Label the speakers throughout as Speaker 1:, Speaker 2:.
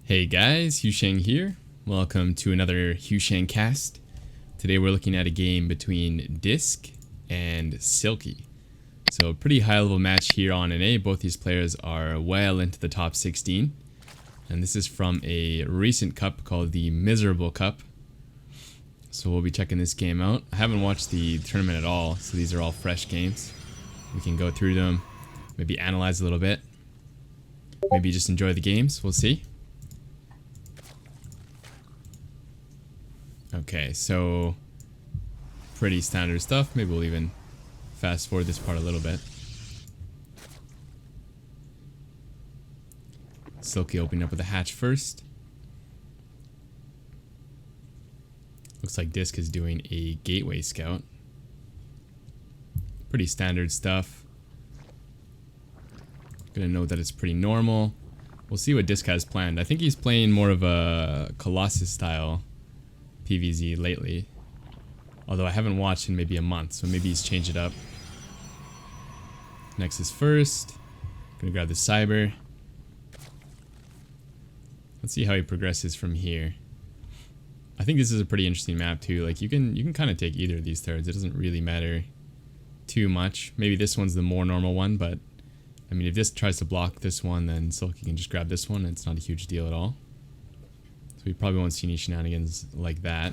Speaker 1: Hey guys, HuShang here. Welcome to another HuShang cast. Today we're looking at a game between Disc and Silky. So a pretty high level match here on NA. Both these players are well into the top 16. And this is from a recent cup called the Miserable Cup. So we'll be checking this game out. I haven't watched the tournament at all, so these are all fresh games. We can go through them, maybe analyze a little bit. Maybe just enjoy the games, we'll see. Okay, so pretty standard stuff. Maybe we'll even fast forward this part a little bit. Silky opening up with a hatch first. Looks like Disc is doing a gateway scout. Pretty standard stuff. Gonna note that it's pretty normal. We'll see what Disc has planned. I think he's playing more of a Colossus style PvZ lately, although I haven't watched in maybe a month, so maybe he's changed it up. Next is first. Gonna grab the Cyber. Let's see how he progresses from here. I think this is a pretty interesting map too. Like you can kind of take either of these thirds. It doesn't really matter too much. Maybe this one's the more normal one, but I mean if this tries to block this one, then Silky can just grab this one. It's not a huge deal at all. So we probably won't see any shenanigans like that.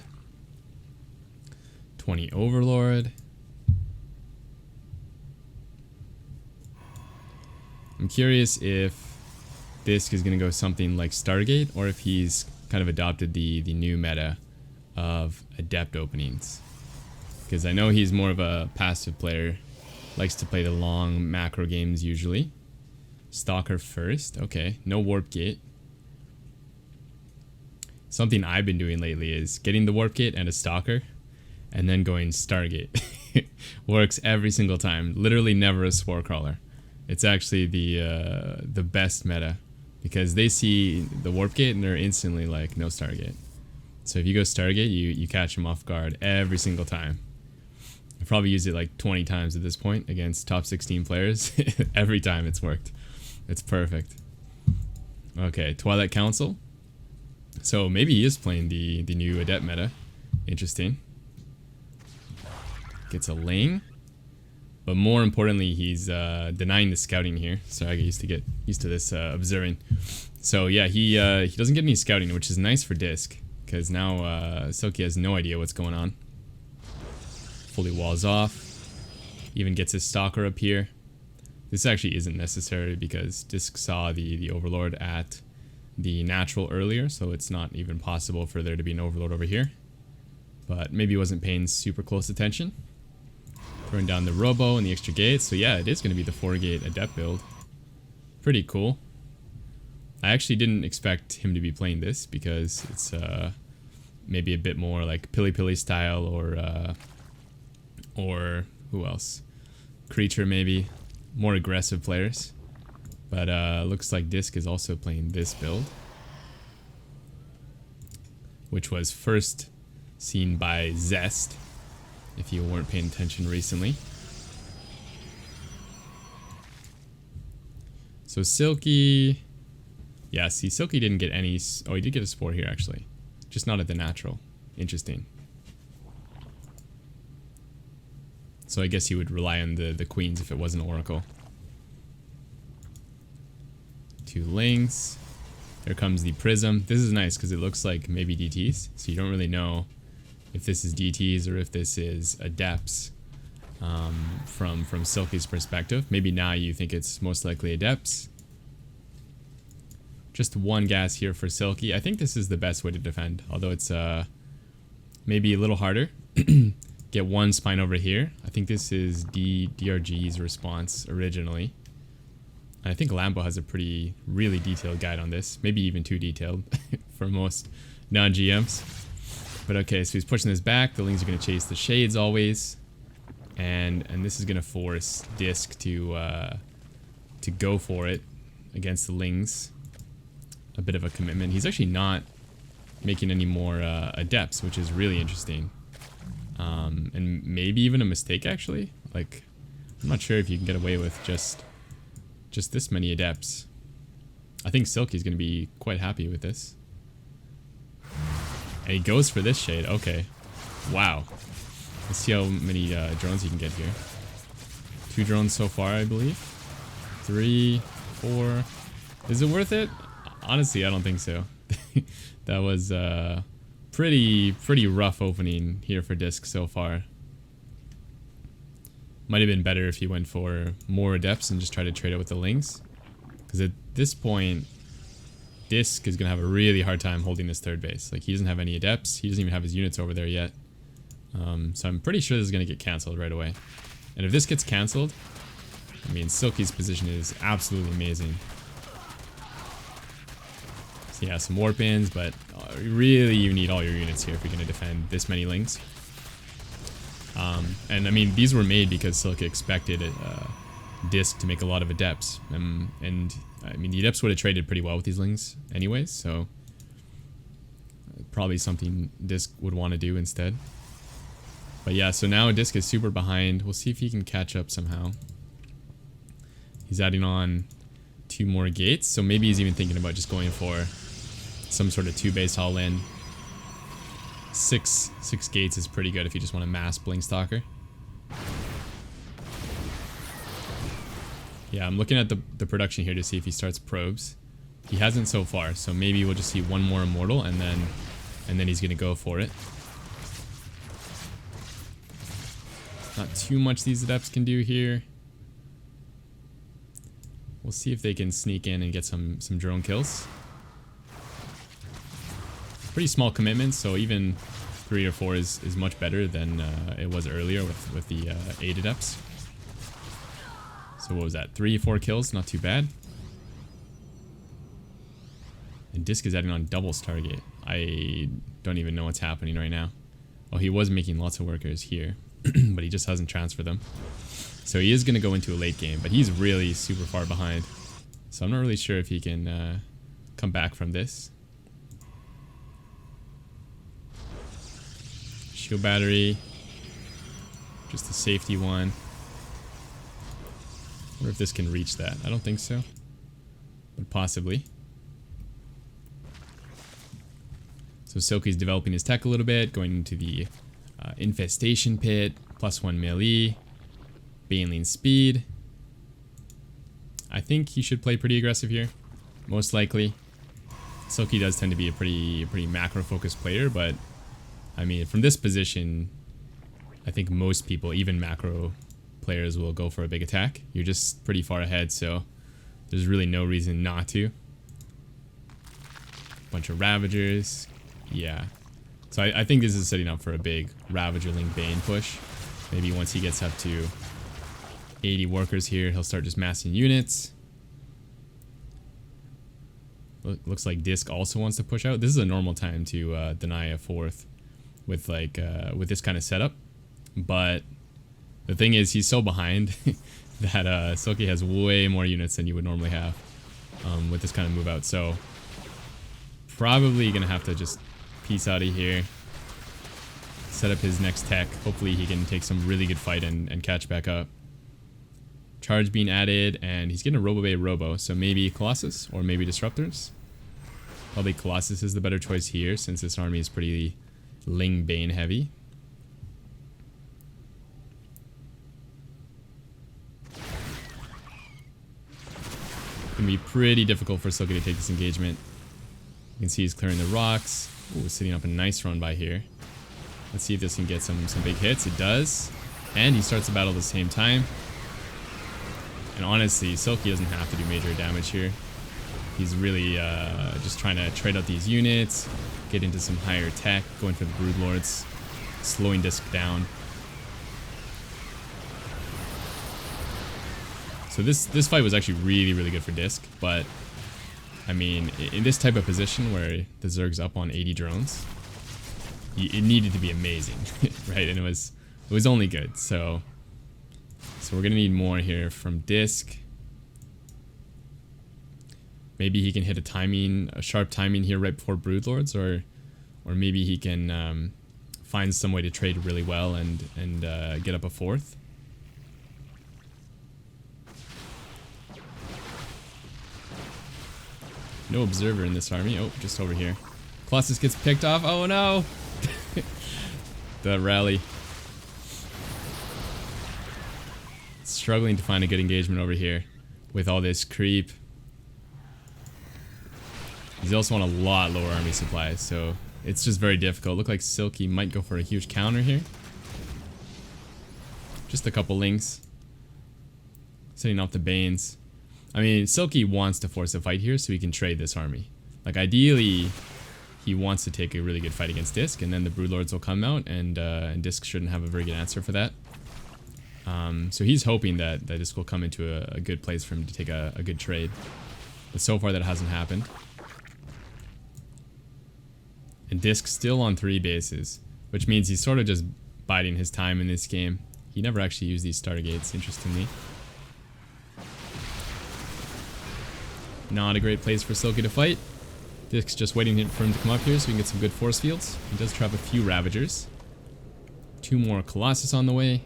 Speaker 1: 20 Overlord. I'm curious if Disc is going to go something like Stargate, or if he's kind of adopted the new meta of Adept openings. Because I know he's more of a passive player. Likes to play the long macro games usually. Stalker first. Okay, no Warp Gate. Something I've been doing lately is getting the Warp Gate and a Stalker, and then going Stargate. Works every single time. Literally never a Spore Crawler. It's actually the best meta, because they see the Warp Gate and they're instantly like, no Stargate. So if you go Stargate, you catch them off guard every single time. I've probably used it like 20 times at this point against top 16 players. Every time it's worked. It's perfect. Okay, Twilight Council. So maybe he is playing the new Adept meta. Interesting. Gets a Ling. But more importantly, he's denying the scouting here. So I used to get used to this observing. So yeah, he doesn't get any scouting, which is nice for Disc, because now Silky has no idea what's going on. Fully walls off. Even gets his Stalker up here. This actually isn't necessary because Disc saw the Overlord at the natural earlier, so it's not even possible for there to be an Overlord over here. But maybe he wasn't paying super close attention. Throwing down the Robo and the extra gates. So yeah, it is going to be the 4-gate Adept build. Pretty cool. I actually didn't expect him to be playing this because it's maybe a bit more like Pili Pili style, or who else? Creature maybe. More aggressive players. But looks like Disc is also playing this build, which was first seen by Zest, if you weren't paying attention recently. So Silky, yeah, see, Silky didn't get any. Oh, he did get a Spore here actually, just not at the natural. Interesting. So I guess he would rely on the queens if it wasn't Oracle. 2 Lings. Here comes the Prism. This is nice because it looks like maybe DTs, so you don't really know if this is DTs or if this is Adepts from Silky's perspective. Maybe now you think it's most likely Adepts. Just 1 gas here for Silky. I think this is the best way to defend, although it's maybe a little harder. Get 1 spine over here. I think this is DRG's response originally. I think Lambo has a really detailed guide on this. Maybe even too detailed for most non-GMs. But okay, so he's pushing this back. The Lings are going to chase the Shades always. And this is going to force Disc to go for it against the Lings. A bit of a commitment. He's actually not making any more Adepts, which is really interesting. And maybe even a mistake, actually. Like, I'm not sure if you can get away with just this many Adepts. I think Silky's going to be quite happy with this. And he goes for this shade. Okay. Wow. Let's see how many drones he can get here. 2 drones so far, I believe. 3, 4. Is it worth it? Honestly, I don't think so. That was pretty rough opening here for Disc so far. Might have been better if he went for more Adepts and just tried to trade it with the Lings. Because at this point, Disc is going to have a really hard time holding this third base. Like, he doesn't have any Adepts. He doesn't even have his units over there yet. So I'm pretty sure this is going to get cancelled right away. And if this gets cancelled, I mean, Silky's position is absolutely amazing. So yeah, some warp ins, but really you need all your units here if you're going to defend this many Lings. And I mean, these were made because Silky expected Disc to make a lot of Adepts. And I mean, the Adepts would have traded pretty well with these Lings anyways, so probably something Disc would want to do instead. But yeah, so now Disc is super behind. We'll see if he can catch up somehow. He's adding on 2 more gates, so maybe he's even thinking about just going for some sort of 2 base all in. 6 gates is pretty good if you just want to mass Blinkstalker. Yeah, I'm looking at the production here to see if he starts probes. He hasn't so far, so maybe we'll just see 1 more Immortal and then he's gonna go for it. Not too much these Adepts can do here. We'll see if they can sneak in and get some drone kills. Pretty small commitment, so even 3 or 4 is much better than it was earlier with the 8 Adepts. So what was that? 3 or 4 kills, not too bad. And Disc is adding on double Stargate. I don't even know what's happening right now. Oh, he was making lots of workers here, but he just hasn't transferred them. So he is going to go into a late game, but he's really super far behind. So I'm not really sure if he can come back from this. Shield battery. Just a safety one. I wonder if this can reach that. I don't think so. But possibly. So Silky's developing his tech a little bit, going into the infestation pit, +1 melee, Baneling speed. I think he should play pretty aggressive here, most likely. Silky does tend to be a pretty macro focused player, but I mean, from this position, I think most people, even macro players, will go for a big attack. You're just pretty far ahead, so there's really no reason not to. Bunch of Ravagers. Yeah. So I think this is setting up for a big Ravager-Link Bane push. Maybe once he gets up to 80 workers here, he'll start just massing units. Looks like Disc also wants to push out. This is a normal time to deny a 4th with with this kind of setup. But the thing is, he's so behind that Silky has way more units than you would normally have with this kind of move out. So probably gonna have to just peace out of here, set up his next tech. Hopefully he can take some really good fight and catch back up. Charge being added, and he's getting a Robo Bay Robo, so maybe Colossus or maybe Disruptors. Probably Colossus is the better choice here since this army is pretty Ling Bane heavy. Gonna be pretty difficult for Silky to take this engagement. You can see he's clearing the rocks. Ooh, setting up a nice run by here. Let's see if this can get some big hits. It does. And he starts the battle at the same time. And honestly, Silky doesn't have to do major damage here. He's really just trying to trade out these units, get into some higher tech, going for the Broodlords, slowing Disc down. So this fight was actually really good for Disc, but I mean, in this type of position where the Zerg's up on 80 drones, it needed to be amazing, right? And it was only good. So we're gonna need more here from Disc. Maybe he can hit a sharp timing here right before Broodlords, or maybe he can find some way to trade really well and get up a 4th. No observer in this army. Oh, just over here. Colossus gets picked off. Oh no! The rally. Struggling to find a good engagement over here with all this creep. He's also on a lot lower army supplies, so it's just very difficult. Look like Silky might go for a huge counter here. Just a couple links. Setting off the Banes. I mean, Silky wants to force a fight here so he can trade this army. Like, ideally, he wants to take a really good fight against Disc, and then the Broodlords will come out, and Disc shouldn't have a very good answer for that. So he's hoping that Disc will come into a good place for him to take a good trade. But so far that hasn't happened. And Disc still on 3 bases, which means he's sort of just biding his time in this game. He never actually used these Stargates, interestingly. Not a great place for Silky to fight. Disc's just waiting for him to come up here so we can get some good force fields. He does trap a few Ravagers. 2 more Colossus on the way.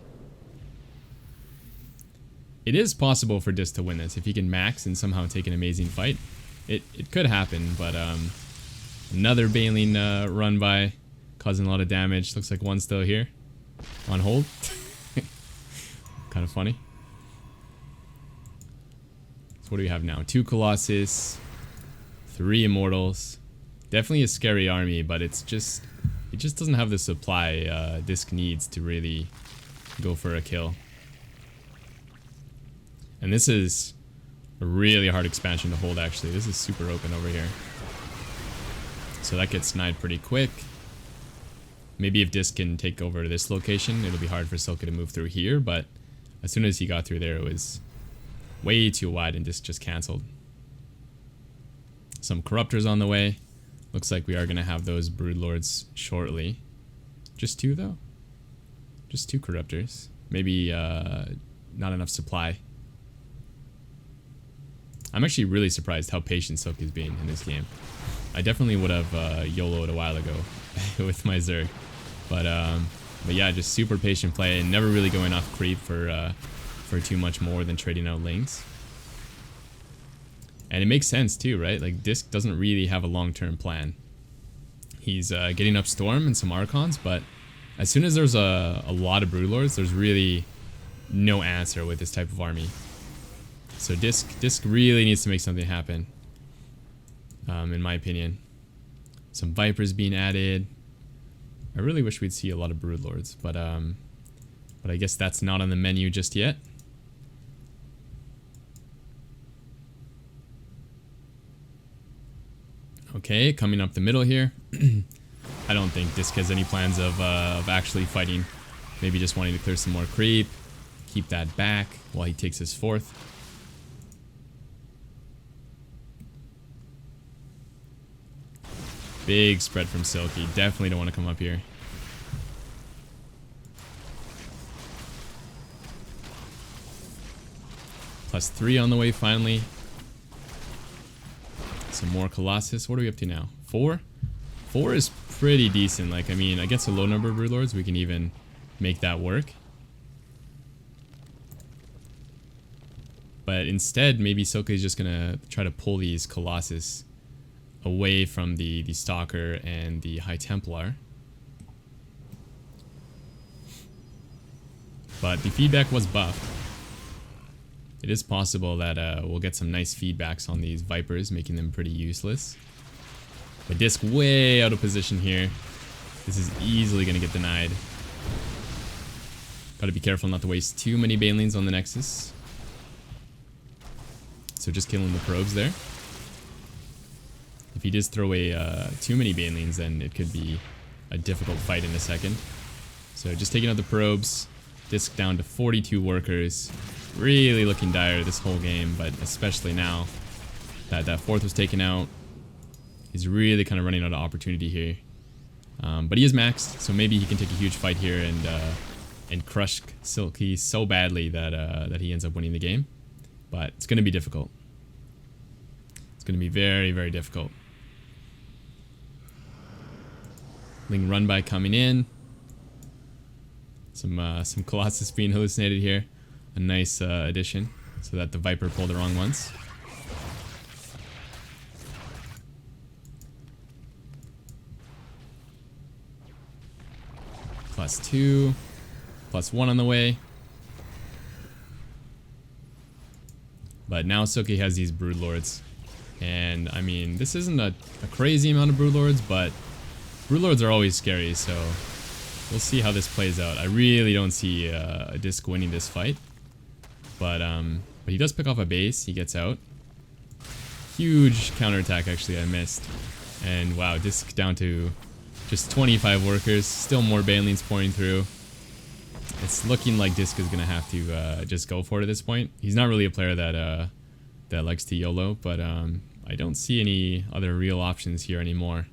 Speaker 1: It is possible for Disc to win this if he can max and somehow take an amazing fight. It could happen, but another Baneling run by, causing a lot of damage. Looks like one's still here. On hold. Kind of funny. So what do we have now? 2 Colossus, 3 Immortals. Definitely a scary army, but it just doesn't have the supply Disc needs to really go for a kill. And this is a really hard expansion to hold, actually. This is super open over here. So that gets sniped pretty quick. Maybe if Disc can take over this location, it'll be hard for Silky to move through here, but as soon as he got through there, it was way too wide and Disc just cancelled. Some Corruptors on the way. Looks like we are going to have those Broodlords shortly. Just 2, though? Just 2 Corruptors. Maybe not enough supply. I'm actually really surprised how patient Silky's being in this game. I definitely would have YOLO'd a while ago with my Zerg. But yeah, just super patient play and never really going off creep for too much more than trading out links. And it makes sense too, right? Like, Disc doesn't really have a long-term plan. He's getting up Storm and some Archons, but as soon as there's a lot of Broodlords, there's really no answer with this type of army. So Disc really needs to make something happen, in my opinion. Some Vipers being added. I really wish we'd see a lot of Broodlords, but I guess that's not on the menu just yet. Okay, coming up the middle here. I don't think Disc has any plans of actually fighting. Maybe just wanting to clear some more creep, keep that back while he takes his 4th. Big spread from Silky. Definitely don't want to come up here. +3 on the way finally. Some more Colossus. What are we up to now? 4? 4 is pretty decent. Like, I mean, against a low number of Broodlords, we can even make that work. But instead, maybe Silky is just gonna try to pull these Colossus away from the Stalker and the High Templar. But the feedback was buffed. It is possible that we'll get some nice feedbacks on these Vipers, making them pretty useless. But Disc way out of position here. This is easily going to get denied. Gotta be careful not to waste too many Banelings on the Nexus. So just killing the probes there. If he does throw away too many Banelings, then it could be a difficult fight in a second. So just taking out the probes. Disc down to 42 workers. Really looking dire this whole game, but especially now that that 4th was taken out. He's really kind of running out of opportunity here. But he is maxed, so maybe he can take a huge fight here and crush Silky so badly that he ends up winning the game. But it's going to be difficult. It's going to be very, very difficult. Ling run by coming in. Some Colossus being hallucinated here. A nice addition, so that the Viper pulled the wrong ones. +2. +1 on the way. But now Silky has these Broodlords. And, I mean, this isn't a crazy amount of Broodlords, but Broodlords are always scary, so we'll see how this plays out. I really don't see a Disc winning this fight. But he does pick off a base. He gets out. Huge counterattack, actually, I missed. And, wow, Disc down to just 25 workers. Still more Banelings pouring through. It's looking like Disc is going to have to just go for it at this point. He's not really a player that likes to YOLO, but I don't see any other real options here anymore.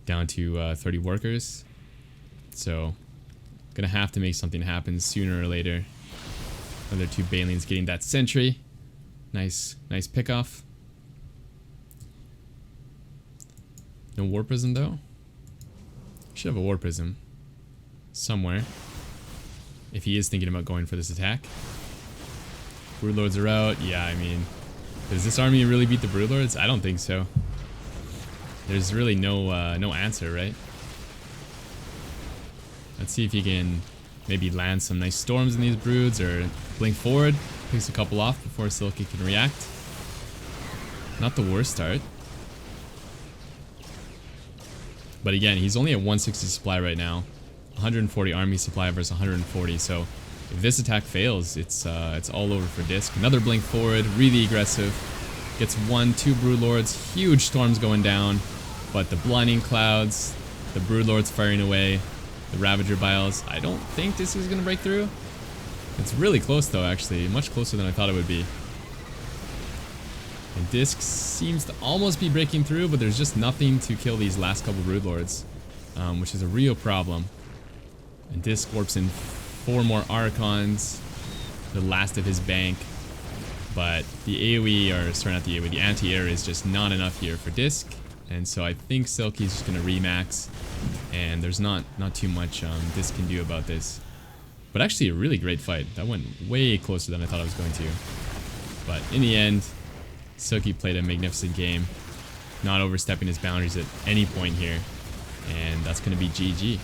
Speaker 1: Down to 30 workers. So, going to have to make something happen sooner or later. Another 2 Banelings getting that sentry. Nice pickoff. No War Prism though. Should have a War Prism somewhere. If he is thinking about going for this attack. Broodlords are out. Yeah, I mean, does this army really beat the Broodlords? I don't think so. There's really no answer, right? Let's see if he can maybe land some nice storms in these broods or blink forward, picks a couple off before Silky can react. Not the worst start. But again, he's only at 160 supply right now. 140 army supply versus 140, so if this attack fails, it's all over for Disc. Another blink forward, really aggressive. Gets 1, 2 Broodlords, huge storms going down, but the blinding clouds, the Broodlords firing away, the Ravager Biles. I don't think this is gonna break through. It's really close though, actually, much closer than I thought it would be. And Disc seems to almost be breaking through, but there's just nothing to kill these last couple Broodlords, which is a real problem. And Disc warps in 4 more Archons, the last of his bank. But the AoE, or sorry, not the AoE, the anti-air is just not enough here for Disc. And so I think Silky's just going to remax. And there's not too much Disc can do about this. But actually a really great fight. That went way closer than I thought it was going to. But in the end, Silky played a magnificent game. Not overstepping his boundaries at any point here. And that's going to be GG.